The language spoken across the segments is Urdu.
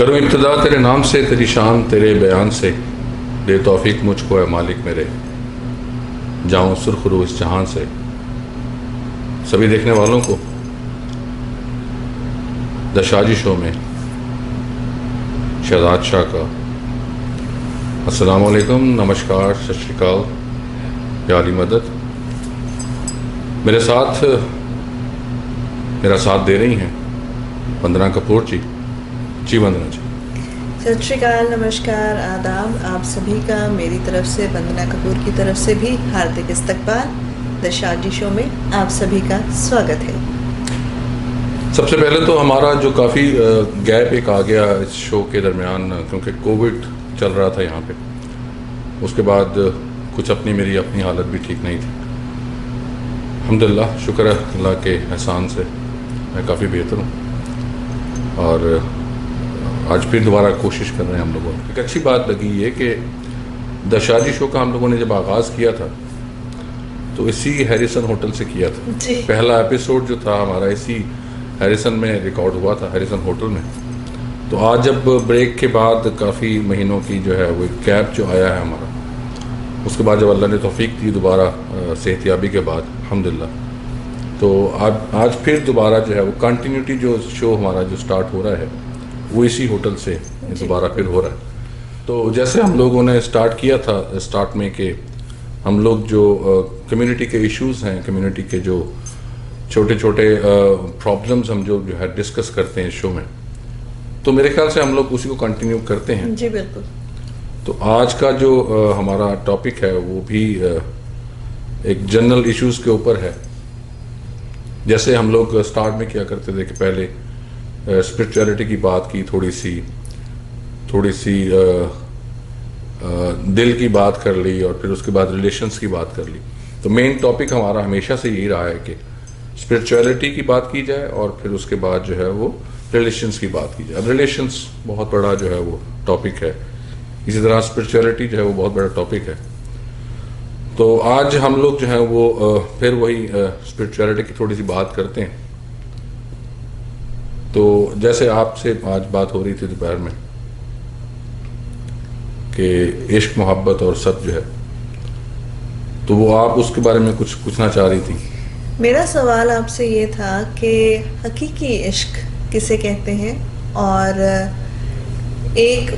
کروں ابتدا تیرے نام سے، تیری شان تیرے بیان سے، دے توفیق مجھ کو اے مالک میرے، جاؤں سرخ رو اس جہان سے۔ سبھی دیکھنے والوں کو دا شاجی شو میں شہزاد شاہ کا السلام علیکم، نمشکار، ست شری اکال، یا علی مدد۔ میرا ساتھ دے رہی ہیں وندنا کپور جی۔ وندنا جی، ست شری اکال، نمشکار، آداب آپ سبھی کا میری طرف سے، وندنا کپور کی طرف سے بھی ہاردک استقبال۔ دا شاجی شو میں آپ سبھی کا سواگت ہے۔ سب سے پہلے تو ہمارا جو کافی گیپ ایک آ گیا اس شو کے درمیان، کیونکہ کووڈ چل رہا تھا یہاں پہ، اس کے بعد کچھ میری اپنی حالت بھی ٹھیک نہیں تھی۔ الحمدللہ، شکر ہے اللہ کے احسان سے میں کافی بہتر ہوں، اور آج پھر دوبارہ کوشش کر رہے ہیں ہم لوگوں۔ ایک اچھی بات لگی یہ کہ دا شاجی شو کا ہم لوگوں نے جب آغاز کیا تھا تو اسی ہیریسن ہوٹل سے کیا تھا جی، پہلا ایپیسوڈ جو تھا ہمارا اسی ہیریسن میں ریکارڈ ہوا تھا، ہیریسن ہوٹل میں۔ تو آج جب بریک کے بعد کافی مہینوں کی جو ہے وہ گیپ جو آیا ہے ہمارا، اس کے بعد جب اللہ نے توفیق دی دوبارہ صحتیابی کے بعد الحمدللہ، تو آج پھر دوبارہ جو ہے وہ کنٹینیوٹی جو شو ہمارا جو سٹارٹ ہو رہا ہے وہ اسی ہوٹل سے دوبارہ پھر ہو رہا ہے۔ تو جیسے ہم لوگوں نے سٹارٹ کیا تھا سٹارٹ میں کہ ہم لوگ جو کمیونٹی کے ایشوز ہیں، کمیونٹی کے جو چھوٹے چھوٹے پرابلمز ہم جو ہے ڈسکس کرتے ہیں شو میں، تو میرے خیال سے ہم لوگ اسی کو کنٹینیو کرتے ہیں۔ جی بالکل۔ تو آج کا جو ہمارا ٹاپک ہے وہ بھی ایک جنرل ایشوز کے اوپر ہے۔ جیسے ہم لوگ سٹارٹ میں کیا کرتے تھے کہ پہلے اسپرچولیٹی کی بات کی، تھوڑی سی دل کی بات کر لی، اور پھر اس کے بعد ریلیشنز کی بات کر لی۔ تو مین ٹاپک ہمارا ہمیشہ سے یہی رہا ہے کہ اسپرچولیٹی کی بات کی جائے، اور پھر اس کے بعد جو ہے وہ ریلیشنز کی بات کی جائے۔ اب ریلیشنز بہت بڑا جو ہے وہ ٹاپک ہے، اسی طرح اسپرچولیٹی جو ہے وہ بہت بڑا ٹاپک ہے۔ تو آج ہم لوگ جو ہے وہ پھر وہی اسپرچولیٹی کی تھوڑی سی بات کرتے ہیں۔ تو جیسے آپ سے آج بات ہو رہی تھی دوپہر میں کہ عشق، محبت اور سب جو ہے، تو وہ آپ اس کے بارے میں کچھ پوچھنا چاہ رہی تھی۔ میرا سوال آپ سے یہ تھا کہ حقیقی عشق کسے کہتے ہیں، اور ایک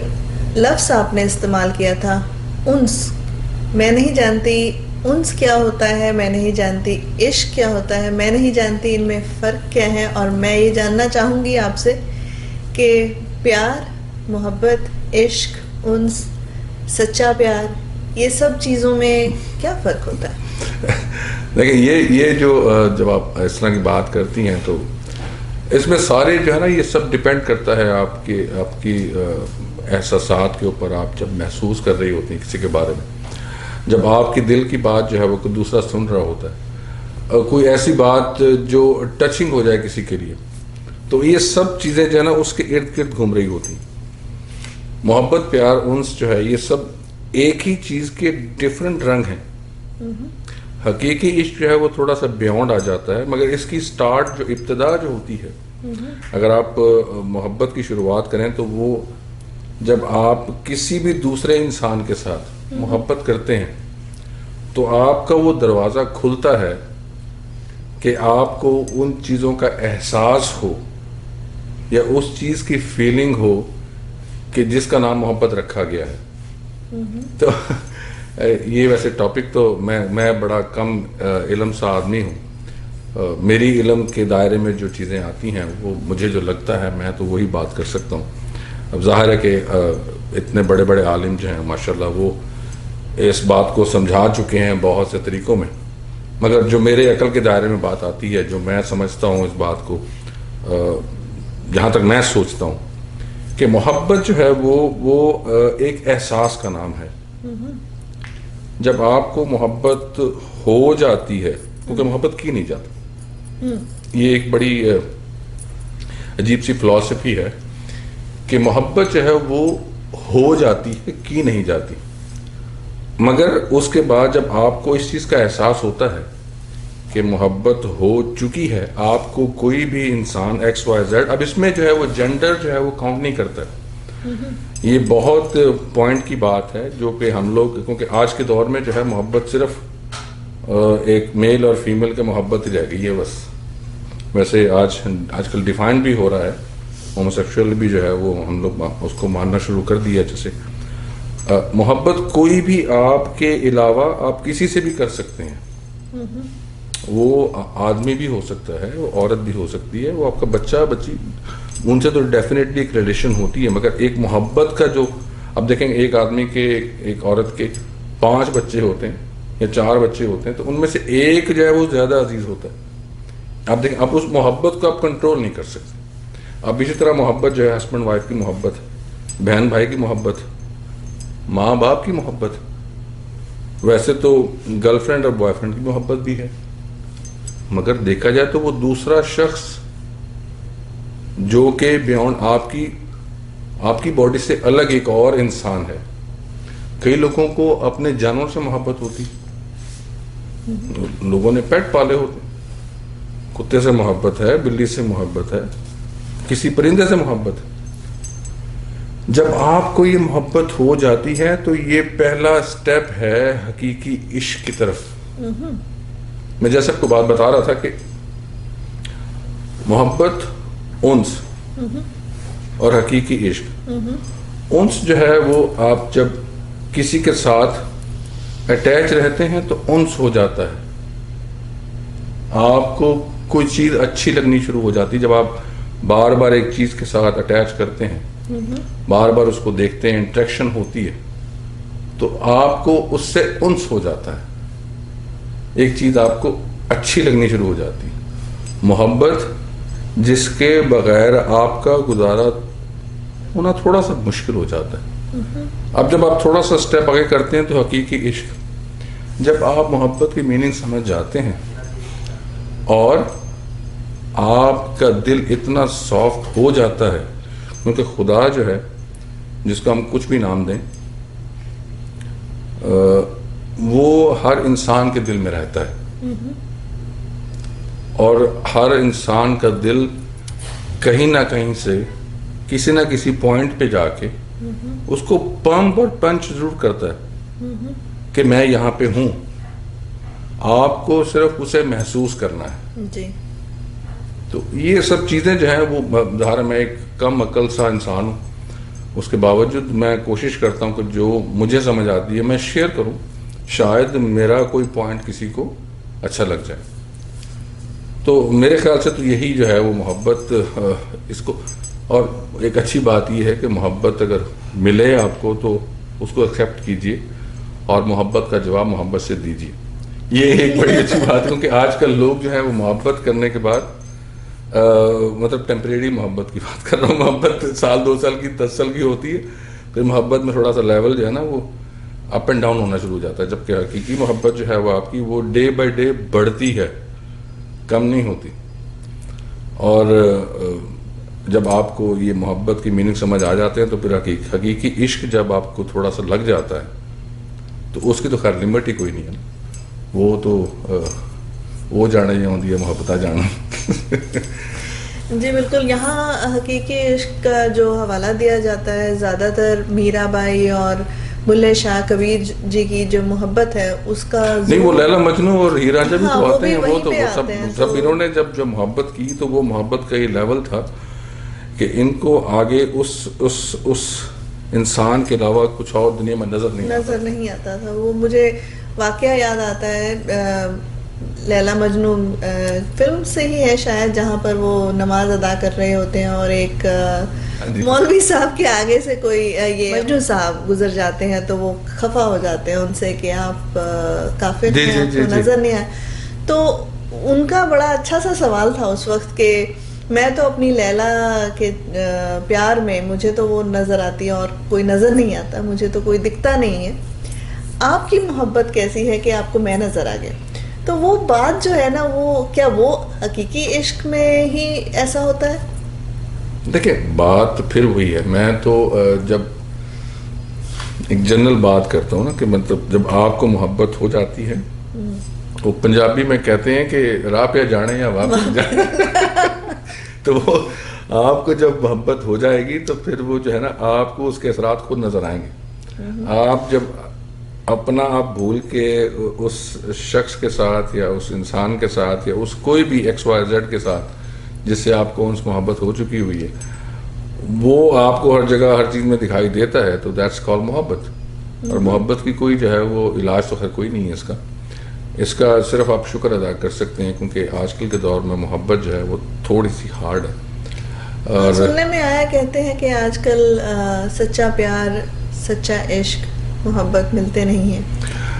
لفظ آپ نے استعمال کیا تھا، انس۔ میں نہیں جانتی انس کیا ہوتا ہے، میں نہیں جانتی عشق کیا ہوتا ہے، میں نہیں جانتی ان میں فرق کیا ہے، اور میں یہ جاننا چاہوں گی آپ سے کہ پیار، محبت، عشق، انس، سچا پیار، یہ سب چیزوں میں کیا فرق ہوتا ہے؟ دیکھیں، یہ جو جب آپ اس طرح کی بات کرتی ہیں تو اس میں سارے جو ہے نا، یہ سب ڈپینڈ کرتا ہے آپ کی احساسات کے اوپر۔ آپ جب محسوس کر رہی ہوتی ہیں کسی کے بارے میں، جب آپ کی دل کی بات جو ہے وہ کوئی دوسرا سن رہا ہوتا ہے، کوئی ایسی بات جو ٹچنگ ہو جائے کسی کے لیے، تو یہ سب چیزیں جو ہے نا اس کے ارد گرد گھوم رہی ہوتی ہیں۔ محبت، پیار، انس جو ہے، یہ سب ایک ہی چیز کے ڈفرینٹ رنگ ہیں۔ حقیقی عشق جو ہے وہ تھوڑا سا بیونڈ آ جاتا ہے، مگر اس کی سٹارٹ جو ابتدا جو ہوتی ہے، اگر آپ محبت کی شروعات کریں تو وہ جب آپ کسی بھی دوسرے انسان کے ساتھ محبت کرتے ہیں تو آپ کا وہ دروازہ کھلتا ہے کہ آپ کو ان چیزوں کا احساس ہو، یا اس چیز کی فیلنگ ہو کہ جس کا نام محبت رکھا گیا ہے۔ تو یہ ویسے ٹاپک تو میں بڑا کم علم سا آدمی ہوں، میری علم کے دائرے میں جو چیزیں آتی ہیں وہ مجھے جو لگتا ہے میں تو وہی بات کر سکتا ہوں۔ اب ظاہر ہے کہ اتنے بڑے بڑے عالم جو ہیں ماشاءاللہ وہ اس بات کو سمجھا چکے ہیں بہت سے طریقوں میں، مگر جو میرے عقل کے دائرے میں بات آتی ہے، جو میں سمجھتا ہوں اس بات کو، جہاں تک میں سوچتا ہوں کہ محبت جو ہے وہ ایک احساس کا نام ہے۔ جب آپ کو محبت ہو جاتی ہے، کیونکہ محبت کی نہیں جاتی، یہ ایک بڑی عجیب سی فلسفی ہے کہ محبت جو ہے وہ ہو جاتی ہے، کی نہیں جاتی۔ مگر اس کے بعد جب آپ کو اس چیز کا احساس ہوتا ہے کہ محبت ہو چکی ہے، آپ کو کوئی بھی انسان ایکس وائی زیڈ، اب اس میں جو ہے وہ جینڈر جو ہے وہ کاؤنٹ نہیں کرتا ہے، یہ بہت پوائنٹ کی بات ہے جو کہ ہم لوگ، کیونکہ آج کے دور میں جو ہے محبت صرف ایک میل اور فیمیل کے محبت ہی رہ گئی ہے بس. ویسے آج کل ڈیفائن بھی ہو رہا ہے، ہومو سیکشول بھی جو ہے وہ ہم لوگ اس کو ماننا شروع کر دیا. جیسے محبت کوئی بھی آپ کے علاوہ آپ کسی سے بھی کر سکتے ہیں. وہ آدمی بھی ہو سکتا ہے، وہ عورت بھی ہو سکتی ہے، وہ آپ کا بچہ بچی، ان سے تو ڈیفینیٹلی ایک ریلیشن ہوتی ہے. مگر ایک محبت کا جو، اب دیکھیں ایک آدمی کے، ایک عورت کے 5 بچے ہوتے ہیں یا 4 بچے ہوتے ہیں، تو ان میں سے ایک جو ہے وہ زیادہ عزیز ہوتا ہے. آپ دیکھیں، آپ اس محبت کو آپ کنٹرول نہیں کر سکتے. اب اسی طرح محبت جو ہے ہسبینڈ وائف کی محبت، بہن بھائی کی محبت، ماں باپ کی محبت، ویسے تو گرل فرینڈ اور بوائے فرینڈ کی محبت بھی ہے. مگر دیکھا جائے تو وہ دوسرا شخص جو کہ بیونڈ آپ کی باڈی سے الگ ایک اور انسان ہے. کئی لوگوں کو اپنے جانور سے محبت ہوتی، لوگوں نے پیٹ پالے ہوتے، کتے سے محبت ہے، بلی سے محبت ہے، کسی پرندے سے محبت ہے. جب آپ کو یہ محبت ہو جاتی ہے تو یہ پہلا سٹیپ ہے حقیقی عشق کی طرف. میں جیسے آپ کو بات بتا رہا تھا کہ محبت، انس اور حقیقی عشق. انس جو ہے وہ آپ جب کسی کے ساتھ اٹیچ رہتے ہیں تو انس ہو جاتا ہے. آپ کو کوئی چیز اچھی لگنی شروع ہو جاتی. جب آپ بار بار ایک چیز کے ساتھ اٹیچ کرتے ہیں، بار بار اس کو دیکھتے ہیں، انٹریکشن ہوتی ہے، تو آپ کو اس سے انس ہو جاتا ہے. ایک چیز آپ کو اچھی لگنی شروع ہو جاتی. محبت جس کے بغیر آپ کا گزارا ہونا تھوڑا سا مشکل ہو جاتا ہے. اب جب آپ تھوڑا سا سٹیپ آگے کرتے ہیں تو حقیقی عشق، جب آپ محبت کی میننگ سمجھ جاتے ہیں اور آپ کا دل اتنا سافٹ ہو جاتا ہے، کیونکہ خدا جو ہے، جس کو ہم کچھ بھی نام دیں، وہ ہر انسان کے دل میں رہتا ہے. اور ہر انسان کا دل کہیں نہ کہیں سے، کسی نہ کسی پوائنٹ پہ جا کے اس کو پمپ اور پنچ ضرور کرتا ہے کہ میں یہاں پہ ہوں. آپ کو صرف اسے محسوس کرنا ہے. جی. تو یہ سب چیزیں جو ہیں وہ ظاہر میں ایک کم عقل سا انسان ہوں، اس کے باوجود میں کوشش کرتا ہوں کہ جو مجھے سمجھ آتی ہے میں شیئر کروں. شاید میرا کوئی پوائنٹ کسی کو اچھا لگ جائے. تو میرے خیال سے تو یہی جو ہے وہ محبت، اس کو، اور ایک اچھی بات یہ ہے کہ محبت اگر ملے آپ کو تو اس کو ایکسیپٹ کیجئے اور محبت کا جواب محبت سے دیجئے. یہ ایک بڑی اچھی بات ہے، کیونکہ آج کل لوگ جو ہیں وہ محبت کرنے کے بعد، مطلب ٹیمپریری محبت کی بات کر رہا ہوں، محبت 1 سال 2 سال کی 10 سال کی ہوتی ہے، پھر محبت میں تھوڑا سا لیول جو ہے نا وہ اپ اینڈ ڈاؤن ہونا شروع ہو جاتا ہے. جبکہ حقیقی محبت جو ہے وہ آپ کی وہ ڈے بائی ڈے بڑھتی ہے، کم نہیں ہوتی. اور جب آپ کو یہ محبت کی میننگ سمجھ آ جاتے ہیں تو پھر حقیقی عشق جب آپ کو تھوڑا سا لگ جاتا ہے تو اس کی تو خیر لمٹ ہی کوئی نہیں ہے. وہ تو وہ جانا ہی ہوتی ہے محبت جانا. جی بالکل. یہاں حقیقی عشق کا جو حوالہ دیا جاتا ہے زیادہ تر میرا بائی اور بلے شاہ کبیر جی کی جو محبت ہے اس کا نہیں، وہ لیلا مجنو اور ہیر رانجھا بھی تو آتے ہیں. وہ تو سب انہوں نے جب محبت کی تو وہ محبت کا یہ لیول تھا کہ ان کو آگے اس انسان کے علاوہ کچھ اور دنیا میں نظر نہیں آتا تھا. وہ مجھے واقعہ یاد آتا ہے، لیلا مجنو فلم سے ہی ہے شاید، جہاں پر وہ نماز ادا کر رہے ہوتے ہیں اور ایک مولوی صاحب کے آگے سے کوئی یہ مجنو صاحب گزر جاتے ہیں تو وہ خفا ہو جاتے ہیں ان سے کہ آپ کافر ہیں، آپ کو نظر نہیں آئے. تو ان کا بڑا اچھا سا سوال تھا اس وقت کہ میں تو اپنی لیلا کے پیار میں، مجھے تو وہ نظر آتی ہے اور کوئی نظر نہیں آتا، مجھے تو کوئی دکھتا نہیں ہے. آپ کی محبت کیسی ہے کہ آپ کو میں نظر آ گیا؟ تو وہ بات جو ہے نا، وہ کیا وہ حقیقی عشق میں ہی ایسا ہوتا ہے؟ دیکھیں، بات پھر وہی ہے. میں تو جب ایک جنرل بات کرتا ہوں نا کہ مطلب جب آپ کو محبت ہو جاتی ہے، وہ پنجابی میں کہتے ہیں کہ راہ پہ جانے یا واپس جانے. تو وہ آپ کو جب محبت ہو جائے گی تو پھر وہ جو ہے نا آپ کو اس کے اثرات خود نظر آئیں گے. آپ جب اپنا آپ بھول کے اس شخص کے ساتھ یا اس انسان کے ساتھ یا اس کوئی بھی ایکس وائی زیڈ کے ساتھ جس سے آپ کو انس محبت ہو چکی ہوئی ہے وہ آپ کو ہر جگہ ہر چیز میں دکھائی دیتا ہے تو دیٹس کال محبت. اور محبت کی کوئی جو ہے وہ علاج تو خیر کوئی نہیں ہے اس کا صرف آپ شکر ادا کر سکتے ہیں کیونکہ آج کل کے دور میں محبت جو ہے وہ تھوڑی سی ہارڈ ہے. اور سننے میں آیا کہتے ہیں کہ آج کل سچا پیار سچا عشق محبت ملتے نہیں ہیں.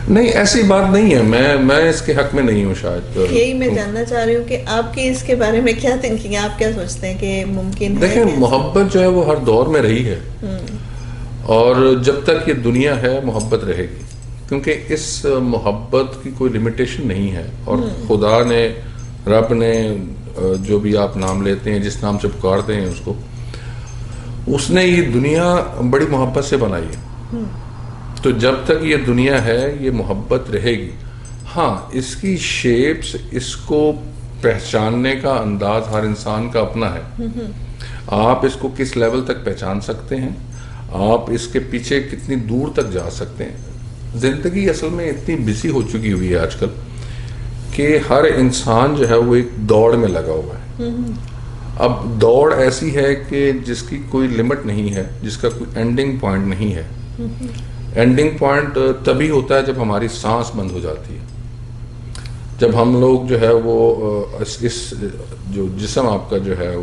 نہیں ایسی بات نہیں ہے. میں اس کے حق میں نہیں ہوں شاید. یہی میں جاننا چاہ رہی ہوں کہ آپ کی اس کے بارے میں کیا تھنکنگ ہے, آپ کیا سوچتے ہیں کہ ممکن ہے؟ دیکھیں محبت جو ہے وہ ہر دور میں رہی ہے اور جب تک یہ دنیا ہے محبت رہے گی کیونکہ اس محبت کی کوئی لمیٹیشن نہیں ہے. اور خدا نے رب نے جو بھی آپ نام لیتے ہیں جس نام سے پکارتے ہیں اس نے یہ دنیا بڑی محبت سے بنائی ہے. تو جب تک یہ دنیا ہے یہ محبت رہے گی. ہاں اس کی شیپس اس کو پہچاننے کا انداز ہر انسان کا اپنا ہے. آپ اس کو کس لیول تک پہچان سکتے ہیں, آپ اس کے پیچھے کتنی دور تک جا سکتے ہیں. زندگی اصل میں اتنی بزی ہو چکی ہوئی ہے آج کل کہ ہر انسان جو ہے وہ ایک دوڑ میں لگا ہوا ہے. اب دوڑ ایسی ہے کہ جس کی کوئی لمٹ نہیں ہے, جس کا کوئی اینڈنگ پوائنٹ نہیں ہے. اینڈنگ پوائنٹ تبھی ہوتا ہے جب ہماری سانس بند ہو جاتی ہے, جب ہم لوگ جو ہے وہ اس جو جسم آپ کا جو ہے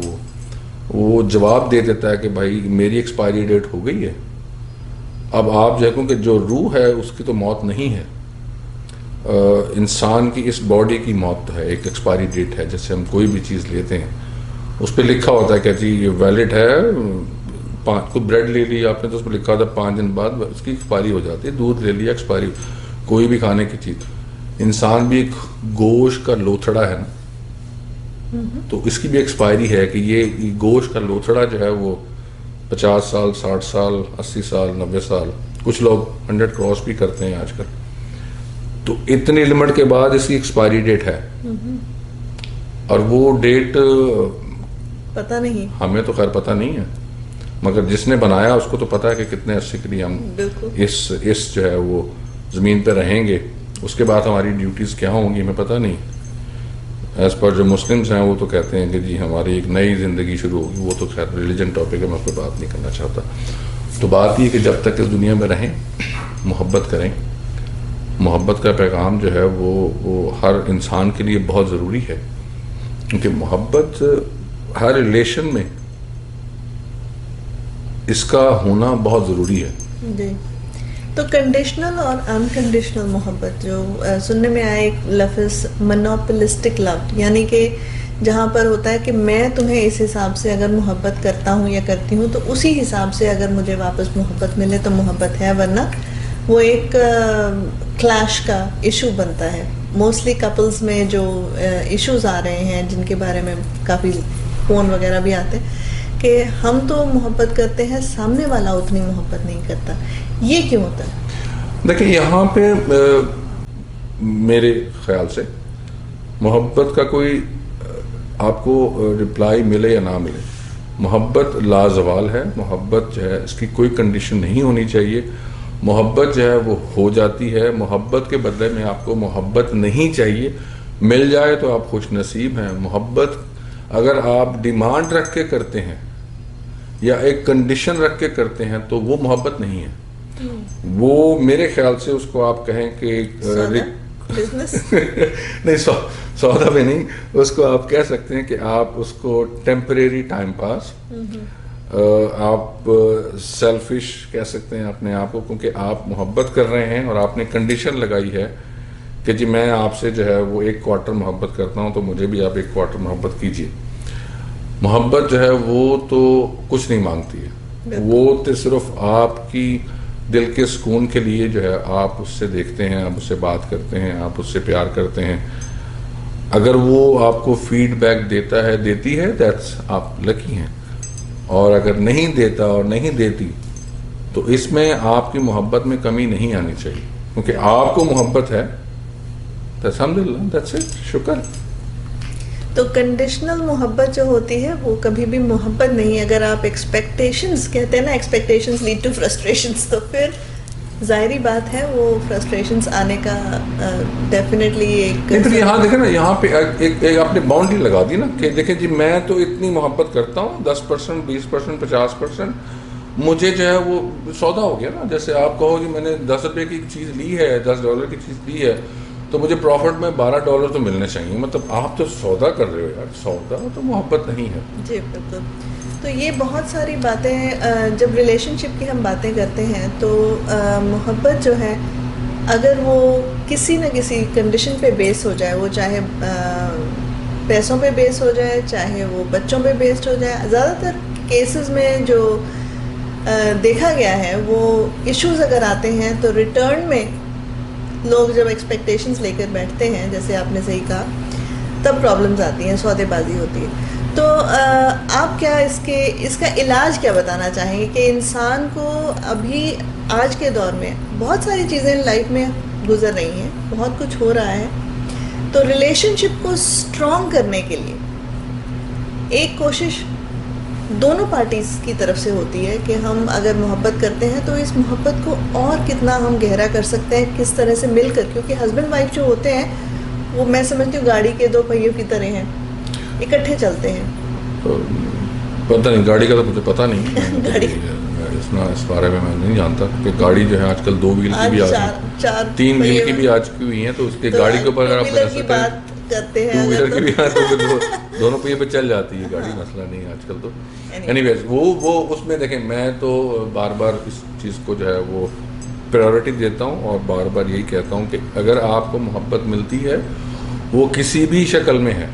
وہ جواب دے دیتا ہے کہ بھائی میری ایکسپائری ڈیٹ ہو گئی ہے. اب آپ جو ہے کیونکہ جو روح ہے اس کی تو موت نہیں ہے, انسان کی اس باڈی کی موت ہے, ایک ایکسپائری ڈیٹ ہے. جیسے ہم کوئی بھی چیز لیتے ہیں اس پہ لکھا ہوتا ہے کہ جی یہ ویلڈ ہے, کوئی بریڈ لے لی آپ نے تو اس پہ لکھا ہوتا ہے 5 دن بعد اس کی ایکسپائری ہو جاتی ہے. دودھ لے لیا ایکسپائری, کوئی بھی کھانے کی چیز. انسان بھی ایک گوشت کا لوتھڑا ہے نا, تو اس کی بھی ایکسپائری ہے کہ یہ گوشت کا لوتھڑا جو ہے وہ 50 سال 60 سال 80 سال 90 سال, کچھ لوگ 100 کراس بھی کرتے ہیں آج کل. تو اتنی لمٹ کے بعد اس کی ایکسپائری ڈیٹ ہے اور وہ ڈیٹ پتہ نہیں, ہمیں تو خیر پتہ نہیں ہے مگر جس نے بنایا اس کو تو پتا ہے کہ کتنے عرصے کے لیے ہم اس جو ہے وہ زمین پہ رہیں گے. اس کے بعد ہماری ڈیوٹیز کیا ہوں گی ہمیں پتہ نہیں. ایز پر جو مسلمز ہیں وہ تو کہتے ہیں کہ جی ہماری ایک نئی زندگی شروع ہوگی. وہ تو خیر ریلیجن ٹاپک ہے, میں اس پہ بات نہیں کرنا چاہتا. تو بات یہ کہ جب تک اس دنیا میں رہیں محبت کریں. محبت کا پیغام جو ہے وہ ہر انسان کے لیے بہت ضروری ہے کیونکہ محبت ہر ریلیشن میں اس کا ہونا بہت ضروری ہے. جی, تو کنڈیشنل اور انکنڈیشنل محبت جو سننے میں آیا ایک لفظ مونوپلسٹک لو, یعنی کہ جہاں پر ہوتا ہے کہ میں تمہیں اس حساب سے اگر محبت کرتا ہوں یا کرتی ہوں تو اسی حساب سے اگر مجھے واپس محبت ملے تو محبت ہے, ورنہ وہ ایک کلیش کا ایشو بنتا ہے. موسٹلی کپلز میں جو ایشوز آ رہے ہیں جن کے بارے میں کافی فون وغیرہ بھی آتے ہیں کہ ہم تو محبت کرتے ہیں, سامنے والا اتنی محبت نہیں کرتا. یہ کیوں ہوتا ہے؟ دیکھیں یہاں پہ میرے خیال سے محبت کا کوئی آپ کو رپلائی ملے یا نہ ملے, محبت لازوال ہے. محبت جو ہے اس کی کوئی کنڈیشن نہیں ہونی چاہیے. محبت جو ہے وہ ہو جاتی ہے. محبت کے بدلے میں آپ کو محبت نہیں چاہیے, مل جائے تو آپ خوش نصیب ہیں. محبت اگر آپ ڈیمانڈ رکھ کے کرتے ہیں یا ایک کنڈیشن رکھ کے کرتے ہیں تو وہ محبت نہیں ہے. وہ میرے خیال سے اس کو آپ کہیں کہ نہیں سودا میں نہیں, اس کو آپ کہہ سکتے ہیں کہ آپ اس کو ٹیمپریری ٹائم پاس, آپ سیلفش کہہ سکتے ہیں اپنے آپ کو کیونکہ آپ محبت کر رہے ہیں اور آپ نے کنڈیشن لگائی ہے کہ جی میں آپ سے جو ہے وہ 1 کوارٹر محبت کرتا ہوں تو مجھے بھی آپ 1 کوارٹر محبت کیجیے. محبت جو ہے وہ تو کچھ نہیں مانگتی ہے, وہ تو صرف آپ کی دل کے سکون کے لیے جو ہے آپ اس سے دیکھتے ہیں, آپ اس سے بات کرتے ہیں, آپ اس سے پیار کرتے ہیں. اگر وہ آپ کو فیڈ بیک دیتا ہے دیتی ہے دیٹس آپ لکی ہیں, اور اگر نہیں دیتا اور نہیں دیتی تو اس میں آپ کی محبت میں کمی نہیں آنی چاہیے کیونکہ آپ کو محبت ہے. الحمدللہ, دیٹس اٹ, شکر. تو کنڈیشنل محبت جو ہوتی ہے وہ کبھی بھی محبت نہیں. اگر آپ ایکسپیکٹیشنز کہتے ہیں نا, ایکسپیکٹیشنز لیڈ ٹو فرسٹریشنز, تو پھر ظاہری بات ہے وہ فرسٹریشنز آنے کا ڈیفینیٹلی ایک. پھر یہاں دیکھیں نا, یہاں پہ ایک آپ نے باؤنڈری لگا دی نا کہ دیکھیں جی میں تو اتنی محبت کرتا ہوں 10%, 20%, 50%, مجھے جو ہے وہ سودا ہو گیا نا. جیسے آپ کہو جی میں نے 10 روپے کی چیز لی ہے, $10 کی چیز لی ہے, تو مجھے پروفٹ میں $12 تو ملنے چاہیے. مطلب آپ تو سودا کر رہے ہو یار, سودا تو محبت نہیں ہے. جی بالکل. تو یہ بہت ساری باتیں جب ریلیشن شپ کی ہم باتیں کرتے ہیں تو محبت جو ہے اگر وہ کسی نہ کسی کنڈیشن پہ بیس ہو جائے, وہ چاہے پیسوں پہ بیس ہو جائے, چاہے وہ بچوں پہ بیسڈ ہو جائے, زیادہ تر کیسز میں جو دیکھا گیا ہے وہ ایشوز اگر آتے ہیں تو ریٹرن میں لوگ جب ایکسپیکٹیشنز لے کر بیٹھتے ہیں, جیسے آپ نے صحیح کہا, تب پرابلمز آتی ہیں, سودے بازی ہوتی ہے. تو آپ کیا اس کا علاج کیا بتانا چاہیں گے کہ انسان کو ابھی آج کے دور میں بہت ساری چیزیں لائف میں گزر رہی ہیں, بہت کچھ ہو رہا ہے, تو ریلیشن شپ کو اسٹرانگ کرنے کے لیے ایک کوشش دونوں پارٹیز کی طرف سے ہوتی ہے کہ ہم اگر محبت کرتے ہیں تو اس محبت کو اور کتنا ہم گہرا کر سکتے ہیں, کس طرح سے مل کر, کیونکہ ہسبینڈ وائف جو ہوتے ہیں وہ میں سمجھتی ہوں گاڑی کے 2 پہیوں کی طرح ہیں, اکٹھے چلتے ہیں. پتہ نہیں, گاڑی کا تو مجھے پتہ نہیں, اس بارے میں نہیں جانتا کہ گاڑی جو ہے آج کل 2 ویل کی بھی 3 ویل کی بھی آ چکی ہوئی ہیں. تو اس کی گاڑی کے اوپر اگر آپ بات کرتے ہیں 2 ویلر کی بھی دونوں پہیے پہ چل جاتی ہے گاڑی, مسئلہ نہیں ہے آج کل. تو اینی ویز وہ اس میں دیکھیں, میں تو بار بار اس چیز کو جو ہے وہ پریورٹی دیتا ہوں اور بار بار یہی کہتا ہوں کہ اگر آپ کو محبت ملتی ہے وہ کسی بھی شکل میں ہے,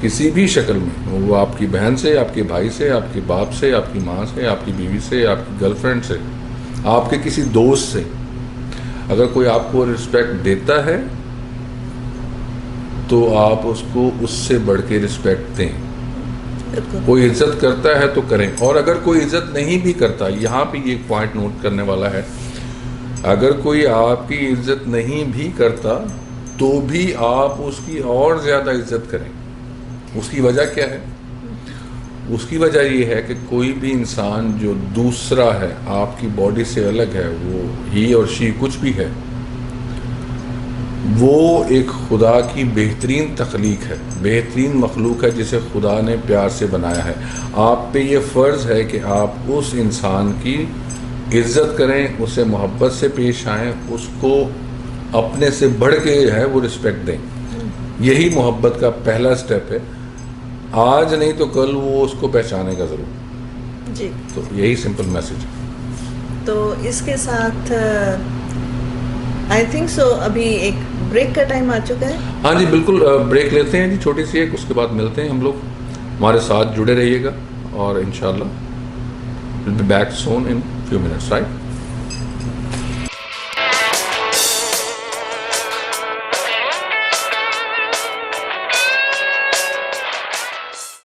کسی بھی شکل میں, وہ آپ کی بہن سے, آپ کے بھائی سے, آپ کے باپ سے, آپ کی ماں سے, آپ کی بیوی سے, آپ کی گرل فرینڈ سے, آپ کے کسی دوست سے, اگر کوئی آپ کو رسپیکٹ دیتا ہے تو آپ اس کو اس سے بڑھ کے رسپیکٹ دیں. کوئی عزت کرتا ہے تو کریں, اور اگر کوئی عزت نہیں بھی کرتا, یہاں پہ یہ ایک پوائنٹ نوٹ کرنے والا ہے, اگر کوئی آپ کی عزت نہیں بھی کرتا تو بھی آپ اس کی اور زیادہ عزت کریں. اس کی وجہ کیا ہے؟ اس کی وجہ یہ ہے کہ کوئی بھی انسان جو دوسرا ہے, آپ کی باڈی سے الگ ہے, وہ ہی اور شی کچھ بھی ہے, وہ ایک خدا کی بہترین تخلیق ہے, بہترین مخلوق ہے جسے خدا نے پیار سے بنایا ہے. آپ پہ یہ فرض ہے کہ آپ اس انسان کی عزت کریں, اسے محبت سے پیش آئیں, اس کو اپنے سے بڑھ کے ہے وہ رسپیکٹ دیں. یہی محبت کا پہلا سٹیپ ہے. آج نہیں تو کل وہ اس کو پہچانے گا ضرور. جی, تو یہی سمپل میسج ہے. تو اس کے ساتھ آئی تھنک سو ابھی ایک بریک کا ٹائم آ چکا ہے. ہاں جی بالکل, بریک لیتے ہیں جی چھوٹی سی ایک, اس کے بعد ملتے ہیں ہم لوگ. ہمارے ساتھ جڑے رہیے گا اور انشاءاللہ we'll be back soon in few minutes, right?